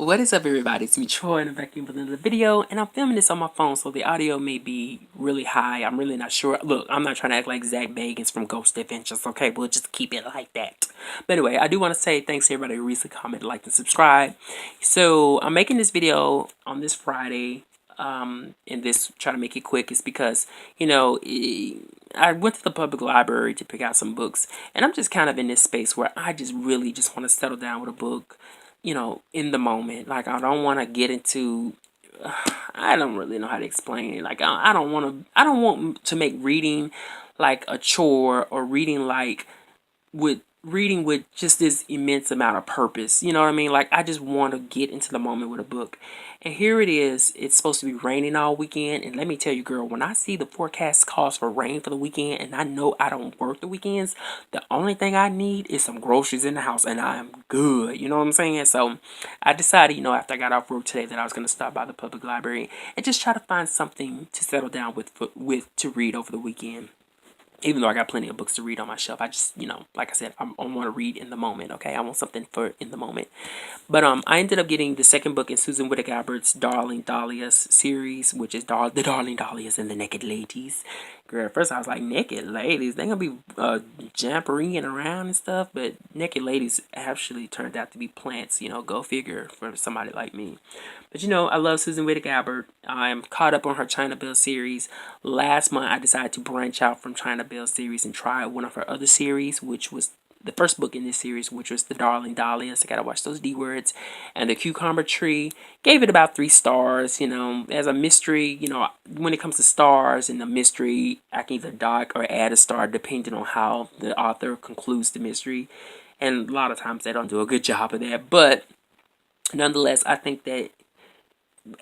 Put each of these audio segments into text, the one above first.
What is up, everybody? It's me, Troy, and I'm back in with another video, and I'm filming this on my phone, so the audio may be really high. I'm really not sure. Look, I'm not trying to act like Zach Bagans from Ghost Adventures, okay? We'll just keep it like that. But anyway, I do want to say thanks to everybody who recently commented, liked, and subscribed. So, I'm making this video on this Friday, and this, trying to make it quick, is because, I went to the public library to pick out some books, and I'm just kind of in this space where I just really just want to settle down with a book, in the moment. Like, I don't want to get into, I don't really know how to explain it. Like, I don't want to make reading like a chore, or reading with just this immense amount of purpose. You know what I mean? Like, I just want to get into the moment with a book. And here it is. It's supposed to be raining all weekend. And let me tell you, girl, when I see the forecast calls for rain for the weekend, and I know I don't work the weekends, the only thing I need is some groceries in the house, and I am good. You know what I'm saying? So I decided, after I got off work today, that I was going to stop by the public library and just try to find something to settle down with to read over the weekend. Even though I got plenty of books to read on my shelf, I just, like I said, I want to read in the moment, okay? I want something for in the moment. But I ended up getting the second book in Susan Wittig Albert's Darling Dahlias series, which is The Darling Dahlias and the Naked Ladies. Girl, at first I was like, naked ladies? They gonna be jamperinging around and stuff? But naked ladies actually turned out to be plants, go figure for somebody like me. But I love Susan Wittig Albert. I'm caught up on her China Bell series. Last month I decided to branch out from China Bell series and try one of her other series, which was the first book in this series, which was The Darling Dahlias. I gotta watch those D words. And The Cucumber Tree. Gave it about 3 stars. As a mystery, when it comes to stars and the mystery, I can either dock or add a star depending on how the author concludes the mystery. And a lot of times they don't do a good job of that. But nonetheless, I think that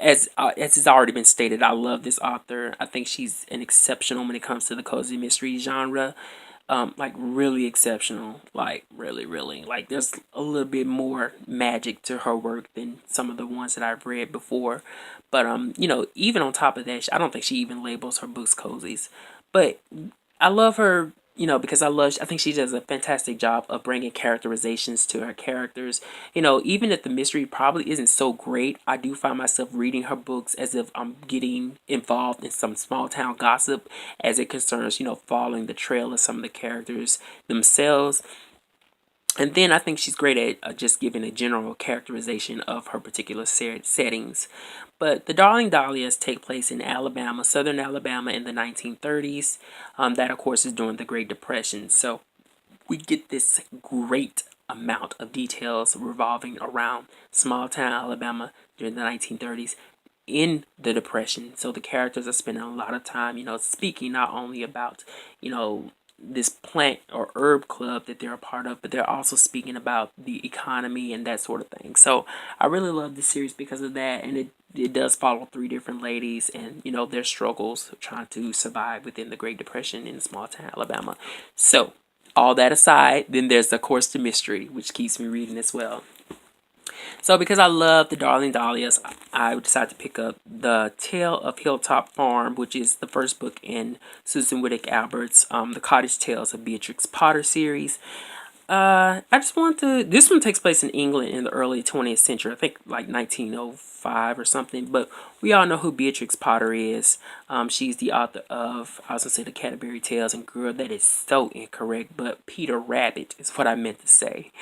as has already been stated, I love this author. I think she's an exceptional when it comes to the cozy mystery genre. Like, really exceptional. Like, really, really. Like, there's a little bit more magic to her work than some of the ones that I've read before. But even on top of that, I don't think she even labels her books cozies. But I love her, because I think she does a fantastic job of bringing characterizations to her characters. Even if the mystery probably isn't so great, I do find myself reading her books as if I'm getting involved in some small town gossip as it concerns, following the trail of some of the characters themselves. And then I think she's great at just giving a general characterization of her particular settings. But the Darling Dahlias take place in Alabama, southern Alabama, in the 1930s. That, of course, is during the Great Depression. So we get this great amount of details revolving around small town Alabama during the 1930s in the Depression. So the characters are spending a lot of time, speaking not only about, this plant or herb club that they're a part of, but they're also speaking about the economy and that sort of thing. So I really love this series because of that, and it does follow 3 different ladies and their struggles trying to survive within the Great Depression in small town Alabama. So all that aside, then there's of course the mystery, which keeps me reading as well. So because I love the Darling Dahlias, I decided to pick up The Tale of Hilltop Farm, which is the first book in Susan Wittig Albert's The Cottage Tales of Beatrix Potter series. I just want to. This one takes place in England in the early 20th century. I think like 1905 or something. But we all know who Beatrix Potter is. She's the author of, I was going to say, The Canterbury Tales. And girl, that is so incorrect. But Peter Rabbit is what I meant to say.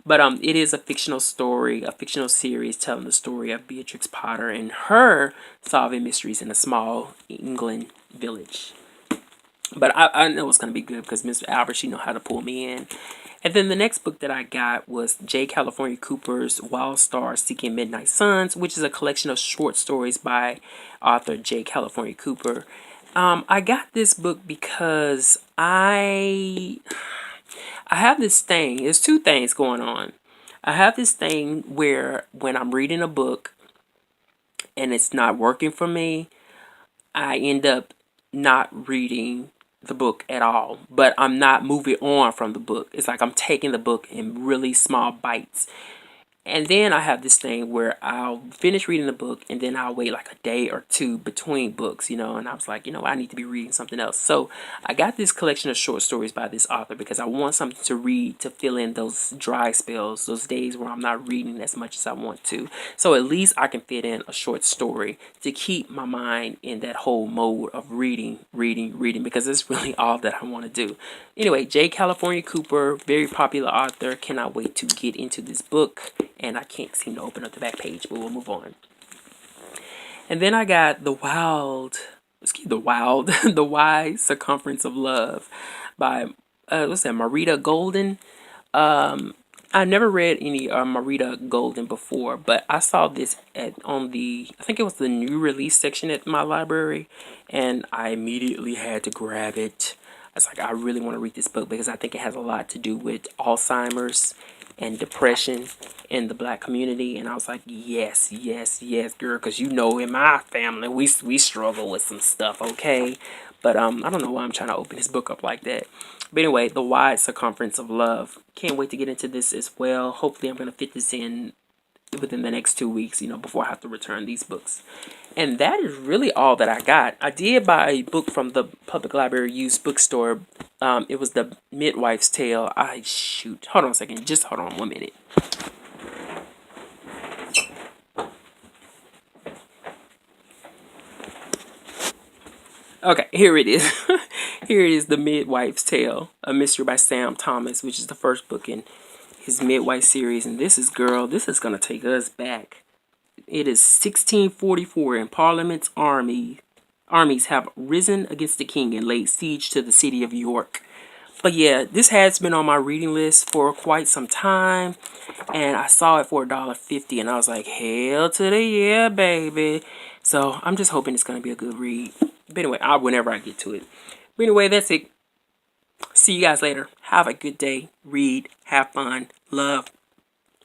But it is a fictional story, a fictional series telling the story of Beatrix Potter and her solving mysteries in a small England village. But I know it's going to be good because Mr. Albert, she know how to pull me in. And then the next book that I got was J. California Cooper's Wild Stars Seeking Midnight Suns, which is a collection of short stories by author J. California Cooper. I got this book because I have this thing. There's 2 things going on. I have this thing where when I'm reading a book and it's not working for me, I end up not reading the book at all. But I'm not moving on from the book. It's like I'm taking the book in really small bites. And then I have this thing where I'll finish reading the book and then I'll wait like a day or two between books, you know, and I was like, you know, I need to be reading something else. So I got this collection of short stories by this author because I want something to read to fill in those dry spells, those days where I'm not reading as much as I want to. So at least I can fit in a short story to keep my mind in that whole mode of reading, because it's really all that I want to do. Anyway, J. California Cooper, very popular author. Cannot wait to get into this book. And I can't seem to open up the back page, but we'll move on. And then I got The Wide Circumference of Love by, Marita Golden. I never read any Marita Golden before, but I saw this I think it was the new release section at my library, and I immediately had to grab it. I was like, I really want to read this book because I think it has a lot to do with Alzheimer's and depression in the Black community. And I was like, yes, girl, because you know, in my family we struggle with some stuff, okay? But I don't know why I'm trying to open this book up like that. But anyway, The Wide Circumference of Love. Can't wait to get into this as well. Hopefully I'm going to fit this in within the next 2 weeks, you know, before I have to return these books. And that is really all that I got. I did buy a book from the public library used bookstore. It was The Midwife's Tale. Hold on a second. Just hold on 1 minute. Okay, here it is. Here it is, The Midwife's Tale, a mystery by Sam Thomas, which is the first book in his Midwife series. And this is going to take us back. It is 1644, and Parliament's armies have risen against the king and laid siege to the city of York. But yeah, this has been on my reading list for quite some time, and I saw it for $1.50, and I was like, hell to the yeah, baby. So I'm just hoping it's going to be a good read. But anyway, whenever I get to it. But anyway, that's it. See you guys later. Have a good day. Read, have fun, love,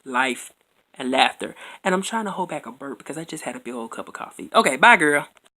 life, and laughter. And I'm trying to hold back a burp because I just had a big old cup of coffee. Okay, bye, girl.